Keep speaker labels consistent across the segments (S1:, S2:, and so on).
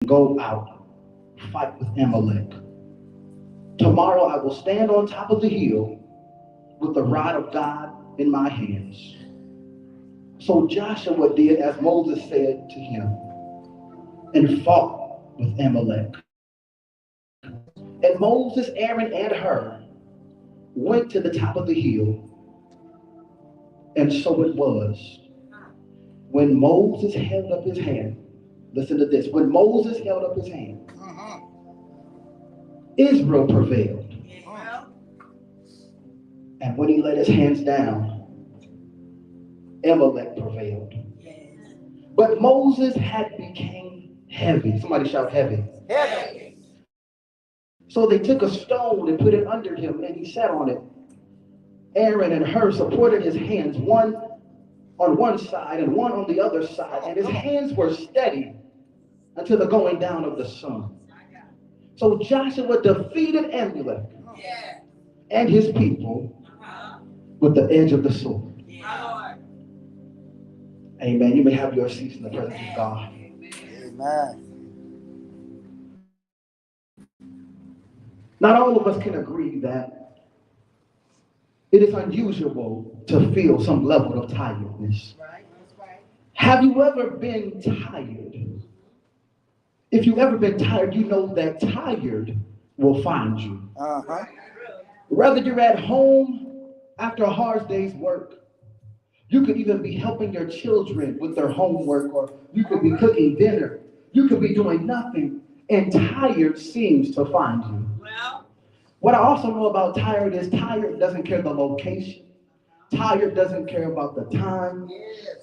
S1: go out, fight with Amalek. Tomorrow I will stand on top of the hill with the rod of God in my hands. So Joshua did as Moses said to him and fought with Amalek. And Moses, Aaron, and Hur went to the top of the hill. And so it was. When Moses held up his hand, listen to this. When Moses held up his hand, Israel prevailed. And when he let his hands down, Amalek prevailed. But Moses had become heavy. Somebody shout heavy. Heavy. So they took a stone and put it under him, and he sat on it. Aaron and Hur supported his hands, one on one side and one on the other side, and his hands were steady until the going down of the sun. So Joshua defeated Amalek and his people with the edge of the sword. Amen. You may have your seats in the presence of God. Amen. Not all of us can agree that it is unusual to feel some level of tiredness. Have you ever been tired? If you've ever been tired, you know that tired will find you. Whether you're at home after a hard day's work, you could even be helping your children with their homework, or you could be cooking dinner. You could be doing nothing, and tired seems to find you. What I also know about tired is tired doesn't care the location. Tired doesn't care about the time.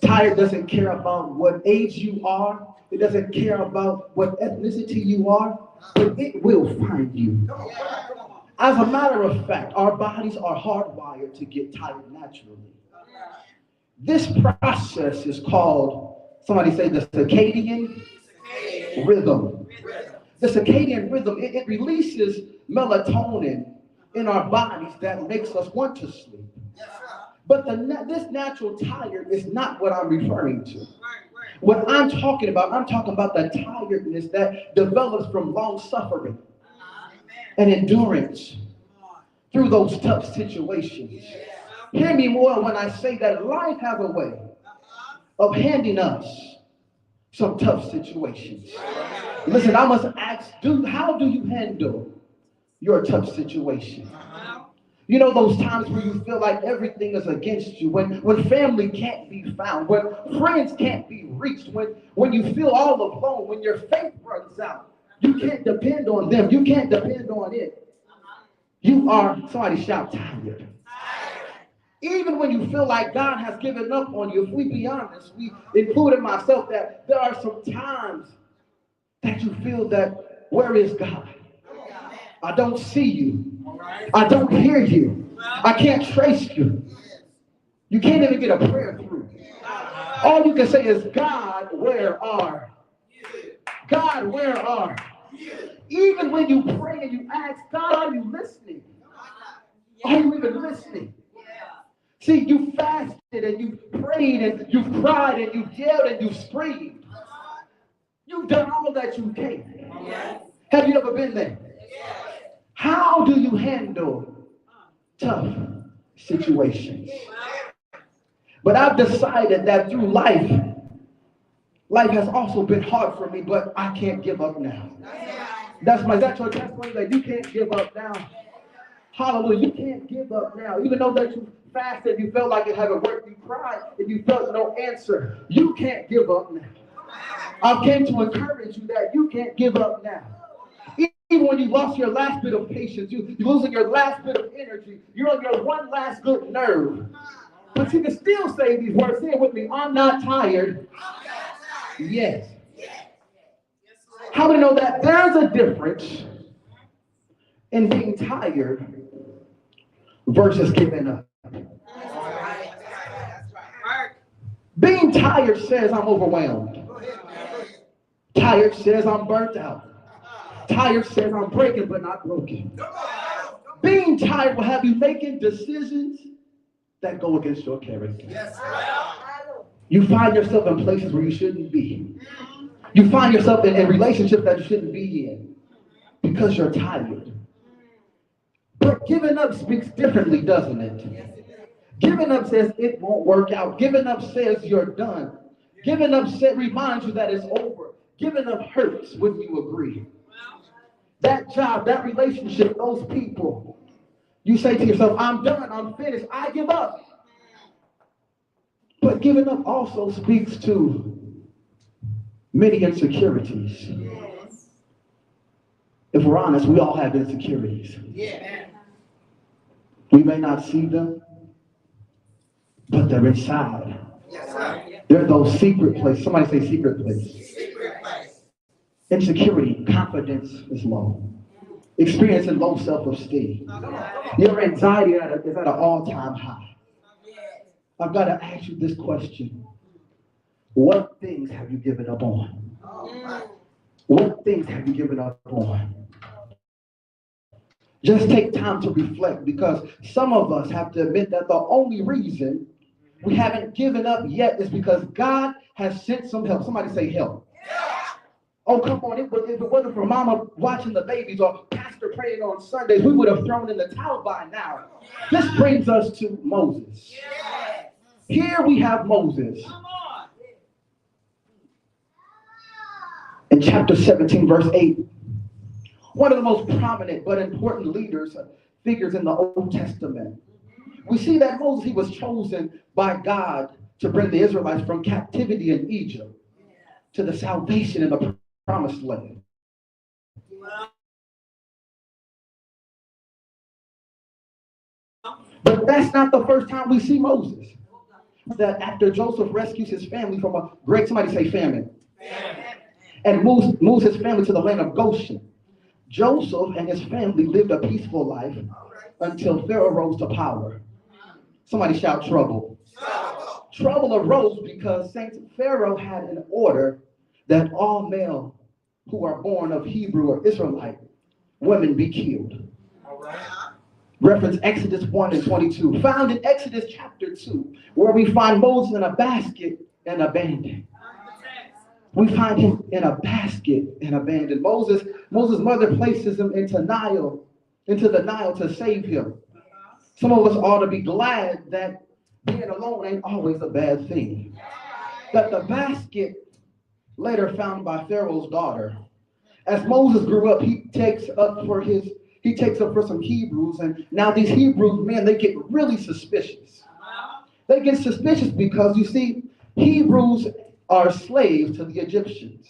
S1: Tired doesn't care about what age you are. It doesn't care about what ethnicity you are, but it will find you. As a matter of fact, our bodies are hardwired to get tired naturally. This process is called, somebody say, the circadian rhythm. The circadian rhythm, it releases melatonin in our bodies that makes us want to sleep. But this natural tired is not what I'm referring to. What I'm talking about the tiredness that develops from long suffering and endurance through those tough situations. Hear me more when I say that life has a way of handing us some tough situations. Listen, I must ask, how do you handle your tough situation? You know those times where you feel like everything is against you, when family can't be found, when friends can't be reached, when you feel all alone, when your faith runs out. You can't depend on them. You can't depend on it. You are, somebody shout, tired. Even when you feel like God has given up on you, if we be honest, we including myself, that there are some times that you feel that, where is God? I don't see you. I don't hear you. I can't trace you. You can't even get a prayer through. All you can say is, God, where are you? God, where are you? Even when you pray and you ask, God, are you listening? Are you even listening? See, you fasted and you prayed and you cried and you yelled and you screamed. You've done all that you can. Have you ever been there? How do you handle tough situations? But I've decided that through life has also been hard for me, but I can't give up now. That's your testimony, that you can't give up now. Hallelujah, you can't give up now. Even though that you fasted, you felt like it hadn't worked, you cried, and you felt no answer. You can't give up now. I came to encourage you that you can't give up now. Even when you lost your last bit of patience, you're losing your last bit of energy, you're on your one last good nerve. But you can still say these words. Say it with me. I'm not tired. Yes. How many know that there's a difference in being tired versus giving up? Being tired says I'm overwhelmed. Tired says I'm burnt out. Tired says I'm breaking but not broken. Being tired will have you making decisions that go against your character. You find yourself in places where you shouldn't be. You find yourself in relationships that you shouldn't be in because you're tired. But giving up speaks differently, doesn't it? Giving up says it won't work out. Giving up says you're done. Giving up reminds you that it's over. Giving up hurts. Wouldn't you agree? That job, that relationship, those people. You say to yourself, I'm done, I'm finished, I give up. But giving up also speaks to many insecurities. Yes. If we're honest, we all have insecurities. Yeah. We may not see them, but they're inside. Yes, sir. They're those secret places. Somebody say secret place. Secret place. Insecurity, confidence is low. Experiencing low self-esteem. Your anxiety is at an all-time high. I've got to ask you this question. What things have you given up on? What things have you given up on? Just take time to reflect, because some of us have to admit that the only reason we haven't given up yet is because God has sent some help. Somebody say help. Oh, come on. If it wasn't for mama watching the babies or pastor praying on Sundays, we would have thrown in the towel by now. This brings us to Moses. Here we have Moses. In chapter 17, verse 8, one of the most prominent but important figures in the Old Testament. We see that Moses, he was chosen by God to bring the Israelites from captivity in Egypt to the salvation in the promised land. But that's not the first time we see Moses. That after Joseph rescues his family from a great, somebody say famine, and moves his family to the land of Goshen, Joseph and his family lived a peaceful life until Pharaoh rose to power. Somebody shout trouble. Trouble arose because Saint Pharaoh had an order that all male who are born of Hebrew or Israelite women be killed. Reference Exodus 1 and 22. Found in Exodus chapter 2, where we find Moses in a basket and abandoned. We find him in a basket and abandoned. Moses' mother places him into the Nile to save him. Some of us ought to be glad that being alone ain't always a bad thing. That the basket, later found by Pharaoh's daughter, as Moses grew up, he takes up for some Hebrews, and now these Hebrews, man, they get really suspicious. They get suspicious because, you see, Hebrews are slaves to the Egyptians.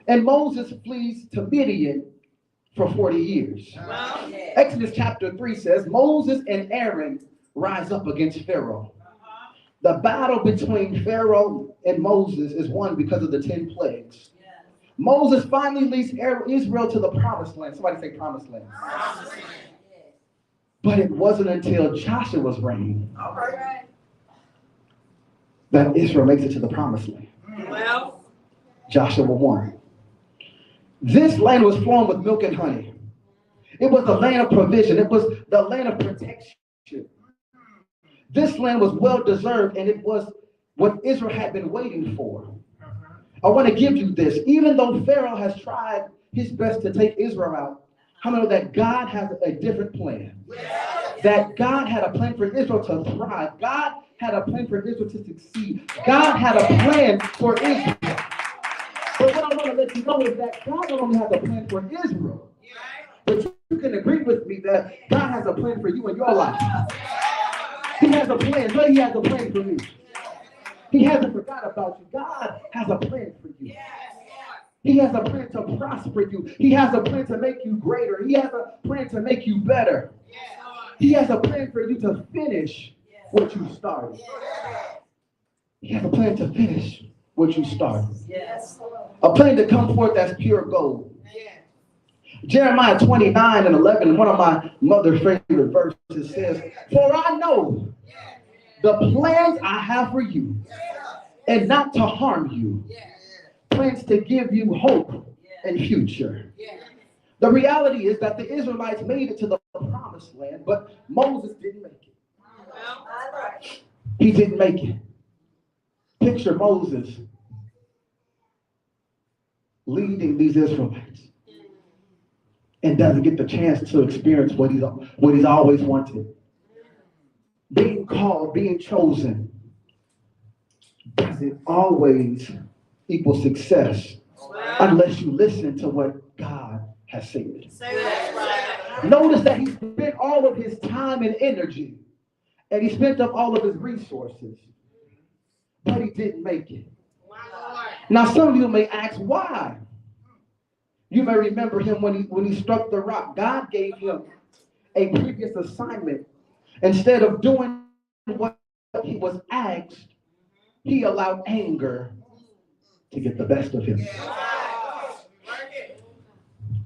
S1: And Moses flees to Midian for 40 years. Exodus chapter 3 says, Moses and Aaron rise up against Pharaoh. The battle between Pharaoh and Moses is won because of the 10 plagues. Moses finally leads Israel to the promised land. Somebody say promised land. But it wasn't until Joshua's reign that Israel makes it to the promised land. Joshua 1. This land was flowing with milk and honey. It was the land of provision. It was the land of protection. This land was well deserved, and it was what Israel had been waiting for. I want to give you this. Even though Pharaoh has tried his best to take Israel out, how many know that God has a different plan? That God had a plan for Israel to thrive. God had a plan for Israel to succeed. God had a plan for Israel. But what I want to let you know is that God not only has a plan for Israel, but you can agree with me that God has a plan for you in your life. He has a plan. But he has a plan for me. He hasn't forgotten about you. God has a plan for you. He has a plan to prosper you. He has a plan to make you greater. He has a plan to make you better. He has a plan for you to finish what you started. He has a plan to finish what you started. A plan to come forth as pure gold. Jeremiah 29 and 11, one of my mother's favorite verses says, for I know the plans I have for you, and not to harm you. Plans to give you hope and future. The reality is that the Israelites made it to the promised land, but Moses didn't make it. He didn't make it. Picture Moses leading these Israelites and doesn't get the chance to experience what he's always wanted. Being called, being chosen, doesn't always equal success unless you listen to what God has said. Notice that he spent all of his time and energy, and he spent up all of his resources, but he didn't make it. Now, some of you may ask why. You may remember him when he struck the rock. God gave him a previous assignment. Instead of doing what he was asked, he allowed anger to get the best of him.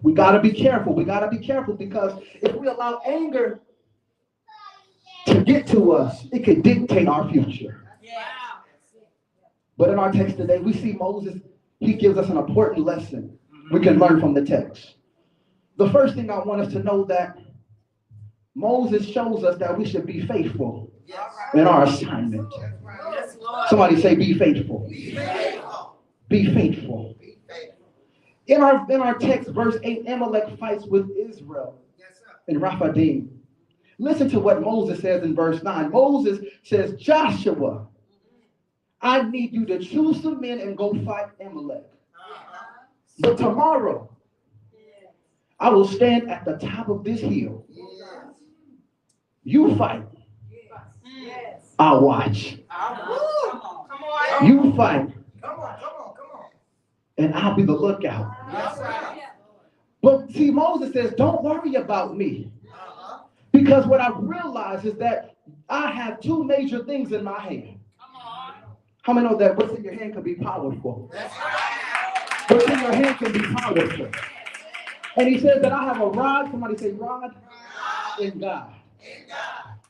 S1: We got to be careful. We got to be careful, because if we allow anger to get to us, it could dictate our future. But in our text today, we see Moses. He gives us an important lesson we can learn from the text. The first thing I want us to know, that Moses shows us that we should be faithful in our assignment. Somebody say, be faithful. Be faithful. In our text, verse 8, Amalek fights with Israel in Rephidim. Listen to what Moses says in verse 9. Moses says, Joshua, I need you to choose some men and go fight Amalek. But tomorrow, I will stand at the top of this hill. You fight. I'll watch. You fight. And I'll be the lookout. But see, Moses says, don't worry about me. Because what I've realized is that I have two major things in my hand. How many know that what's in your hand can be powerful? What's in your hand can be powerful. And he says that I have a rod. Somebody say rod. In God.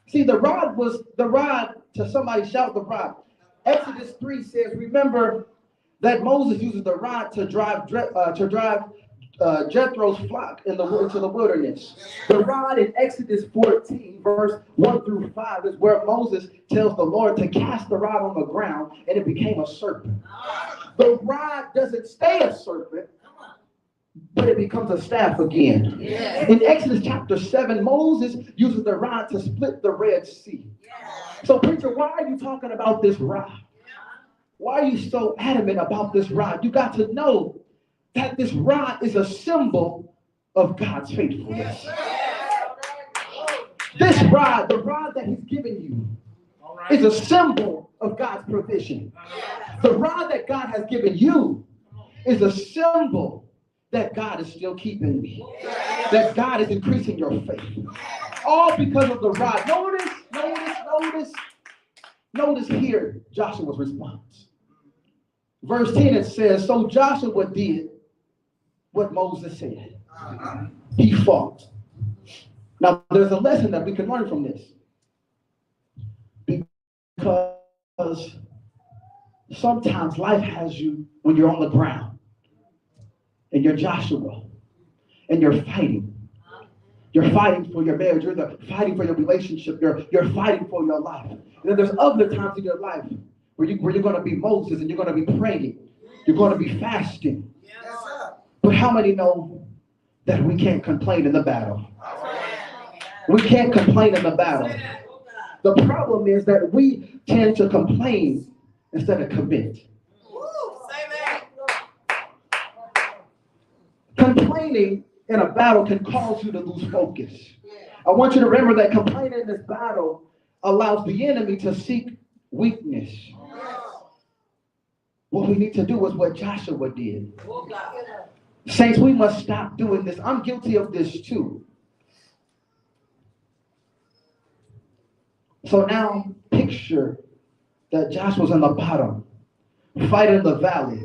S1: See, the rod to somebody shout the rod. Exodus 3 says, remember that Moses uses the rod to drive Jethro's flock into the wilderness. The rod in Exodus 14, verse 1 through 5, is where Moses tells the Lord to cast the rod on the ground, and it became a serpent. The rod doesn't stay a serpent, but it becomes a staff again. In Exodus chapter 7, Moses uses the rod to split the Red Sea. So, preacher, why are you talking about this rod? Why are you so adamant about this rod? You got to know that this rod is a symbol of God's faithfulness. This rod, the rod that he's given you, is a symbol of God's provision. The rod that God has given you is a symbol that God is still keeping me, that God is increasing your faith. All because of the rod. Notice here Joshua's response. Verse 10, it says, so Joshua did what Moses said. He fought. Now, there's a lesson that we can learn from this. Because sometimes life has you when you're on the ground and you're Joshua and you're fighting. You're fighting for your marriage. You're fighting for your relationship. You're fighting for your life. And then there's other times in your life where you're going to be Moses and you're going to be praying. You're going to be fasting. But how many know that we can't complain in the battle? We can't complain in the battle. The problem is that we tend to complain instead of commit. Complaining in a battle can cause you to lose focus. I want you to remember that complaining in this battle allows the enemy to seek weakness. What we need to do is what Joshua did. Saints, we must stop doing this. I'm guilty of this too. So now picture that Joshua's on the bottom, fighting in the valley.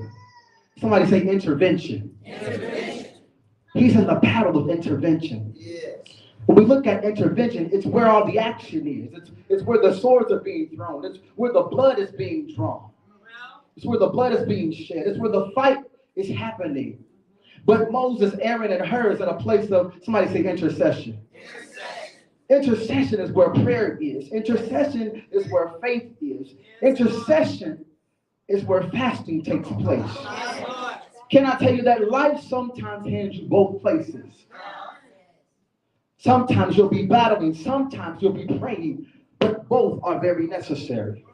S1: Somebody say intervention. He's in the battle of intervention. When we look at intervention, it's where all the action is. It's where the swords are being thrown. It's where the blood is being drawn. It's where the blood is being shed. It's where the fight is happening. But Moses, Aaron, and Hur is in a place of, somebody say intercession. Intercession is where prayer is. Intercession is where faith is. Intercession is where fasting takes place. Can I tell you that life sometimes hands you both places? Sometimes you'll be battling, sometimes you'll be praying, but both are very necessary.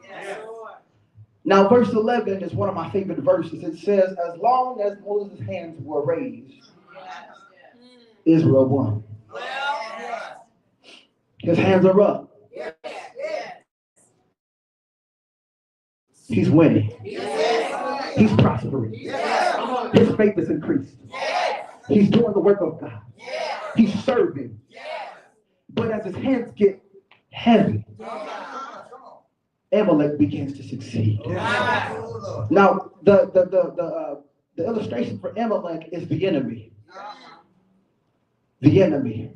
S1: Now, verse 11 is one of my favorite verses. It says, as long as Moses' hands were raised, Israel won. His hands are up. He's winning. He's prospering. His faith is increased. He's doing the work of God. He's serving. But as his hands get heavy, Amalek begins to succeed. Now, the illustration for Amalek is the enemy. The enemy.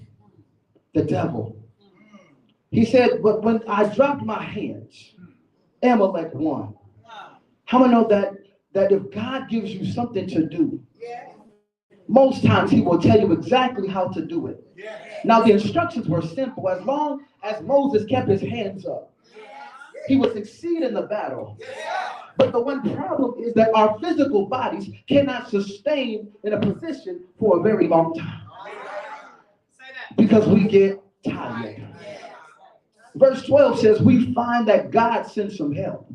S1: The devil. He said, but when I dropped my hands, Amalek won. How many know that if God gives you something to do, most times he will tell you exactly how to do it. Now the instructions were simple. As long as Moses kept his hands up, he would succeed in the battle. But the one problem is that our physical bodies cannot sustain in a position for a very long time. Because we get tired. Verse 12 says, we find that God sends some help.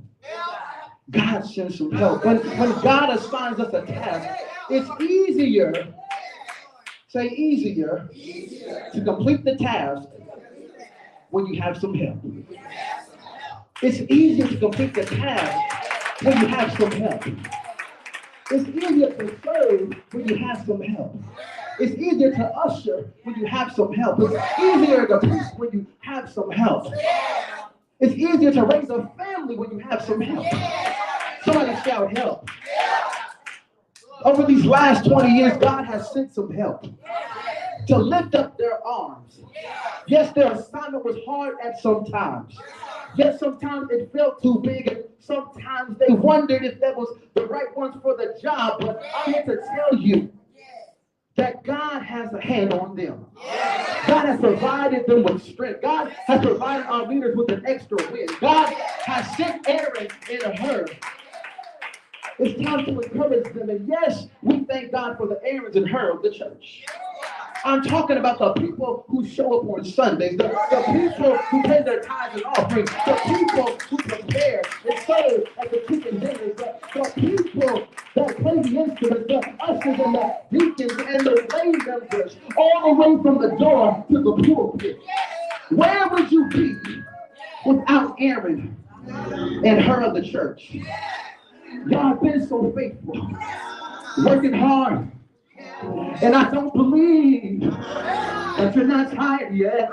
S1: God sends some help. When God assigns us a task, it's easier, say easier, to complete the task when you have some help. It's easier to complete the task when you have some help. It's easier to serve when you have some help. It's easier to usher when you have some help. It's easier to preach when you have some help. It's easier to raise a family when you have some help. Somebody shout help. Over these last 20 years, God has sent some help to lift up their arms. Yes, their assignment was hard at some times. Yes, sometimes it felt too big, and sometimes they wondered if that was the right ones for the job. But I'm here to tell you that God has a hand on them. God has provided them with strength. God has provided our leaders with an extra wind. God has sent Aaron and Hur. It's time to encourage them. And yes, we thank God for the Aarons and Hur of the church. I'm talking about the people who show up on Sundays, the people who pay their tithes and offerings, the people who prepare and serve at the chicken dinners, the people that play the instruments, the ushers and the deacons and the lay members, all the way from the door to the pulpit. Where would you be without Aaron and Hur of the church? Y'all have been so faithful, working hard. And I don't believe that you're not tired yet.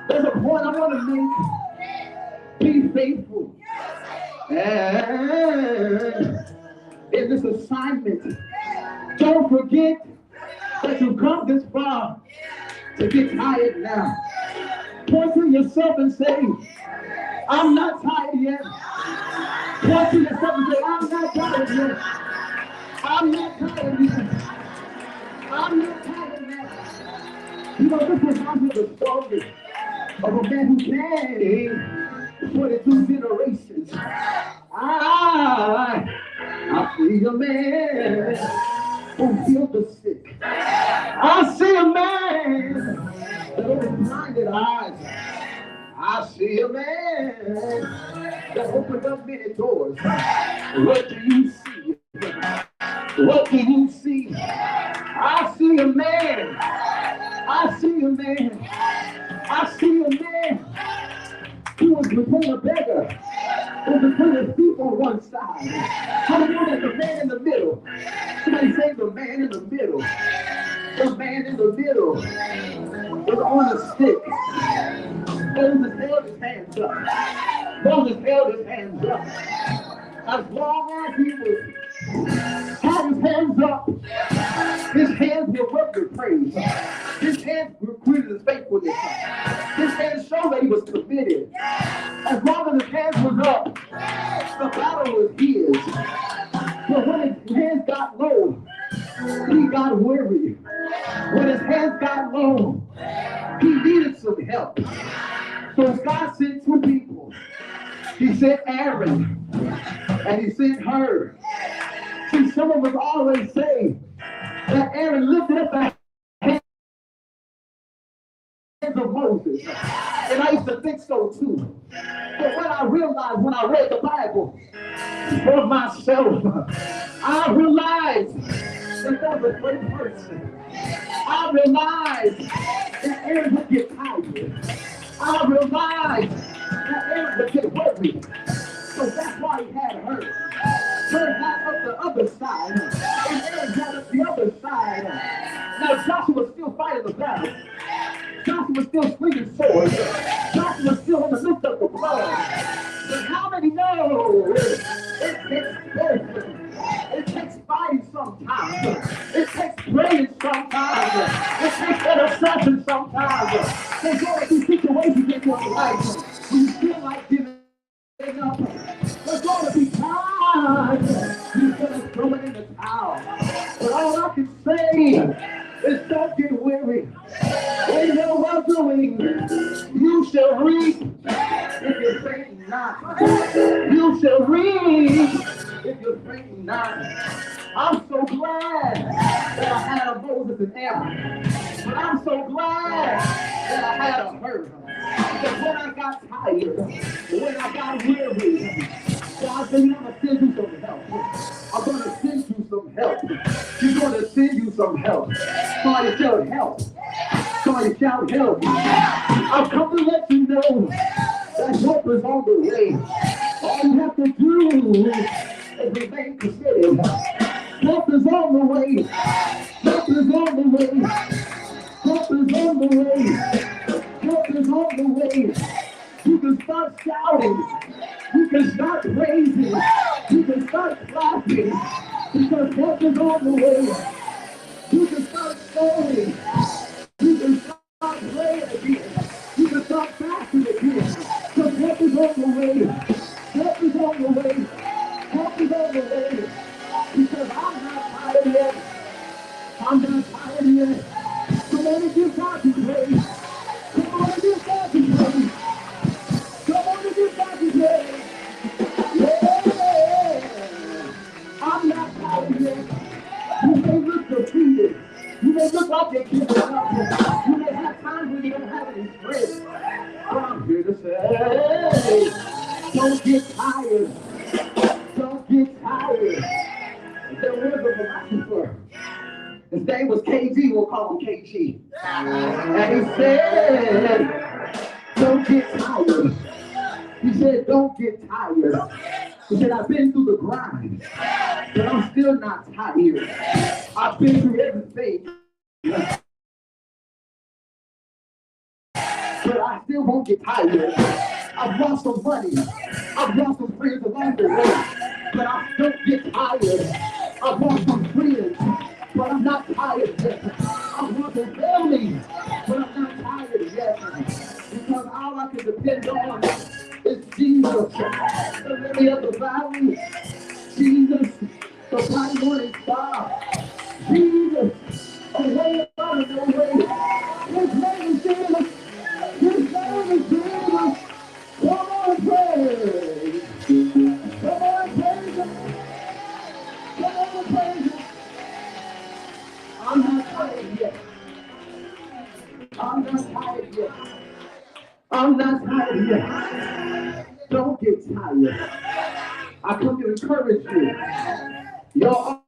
S1: There's a point I want to make. Be faithful. And in this assignment, don't forget that you've come this far to get tired now. Point to yourself and say, I'm not tired yet. Point to yourself and say, I'm not tired yet. I'm not tired yet. I'm not tired yet. You know, this reminds me of the story of a man who came 22 generations. I see a man who healed the sick. I see a man that opened blinded eyes. I see a man that opened up many doors. What do you see? What do you see? I see a man. I see a man. I see a man who was between a beggar and between his feet on one side. How do you know that the man in the middle? Somebody say the man in the middle. The man in the middle was on a stick. Moses held his hands up. Moses held his hands up. As long as he had his hands up, his hands were worth with praise. His hands recruited his faithfulness. His hands showed that he was committed. As long as his hands was up, the battle was his. But when his hands got low, he got weary. When his hands got low, he needed some help. So God sent two people. He sent Aaron and he sent Hur See, some of us always say that Aaron lifted up the hands of Moses. And I used to think so too. But when I realized, when I read the Bible for myself, I realized that that was a great person. I realized that Aaron would get tired. I realized that Aaron would get worried. So that's why he had her. Her got up the other side, and Aaron got up the other side. Now Joshua was still fighting the battle. Joshua was still swinging swords. Joshua was still in the midst of the blood. But how many know it takes faith? It takes fighting sometimes. It takes praying sometimes. It takes intercession sometimes. There's always these situations in your life when you feel like giving up. There's going to be times you're going to throw it in the towel. But all I can say is don't get weary. In your well doing, you shall reap if you faint not. You shall reap if you faint not. I'm so glad that I had a Moses and Aaron. But I'm so glad that I had a her. Because when I got tired, when I got weary, God said, I'm going to send you some help. I'm going to send you some help. He's going to send you some help. Somebody shout help. Somebody shout help. I've come to let you know that help is on the way. All you have to do is remain committed. Help is on the way. Help is on the way. Help is on the way. Help is on the way. You can start shouting. You can start praising. You can start clapping. Because help is on the way. You can start sowing. You can start praying again. You can start fasting again. Because help is on the way. Help is on the way. Help is on the way. Because I'm not tired yet. I'm not tired yet. Come on and give God the praise. Come on and give God the praise. Come on and give God the praise. Yeah. I'm not tired yet. You may look defeated. You may look like you're giving up. You may have times when you don't have any strength. But I'm here to say, don't get tired. Don't get tired. There was a philosopher. His name was KG, we'll call him KG. And he said, don't get tired. He said, don't get tired. He said, I've been through the grind, but I'm still not tired. I've been through everything, but I still won't get tired. I've lost some money. I've lost some friends along the way, but I don't get tired. I've lost some friends, but I'm not tired yet. I've lost some family, but I'm not tired yet. Because all I can depend on is Jesus, the lily of the valley. Jesus, the bright morning star. Jesus, a way out of no way. His name is Jesus. His name is Jesus. Come on, praise. Come on, praise him. Come on, praise him. I'm not tired yet. I'm not tired yet. I'm not tired yet. Don't get tired. I come to encourage you. Y'all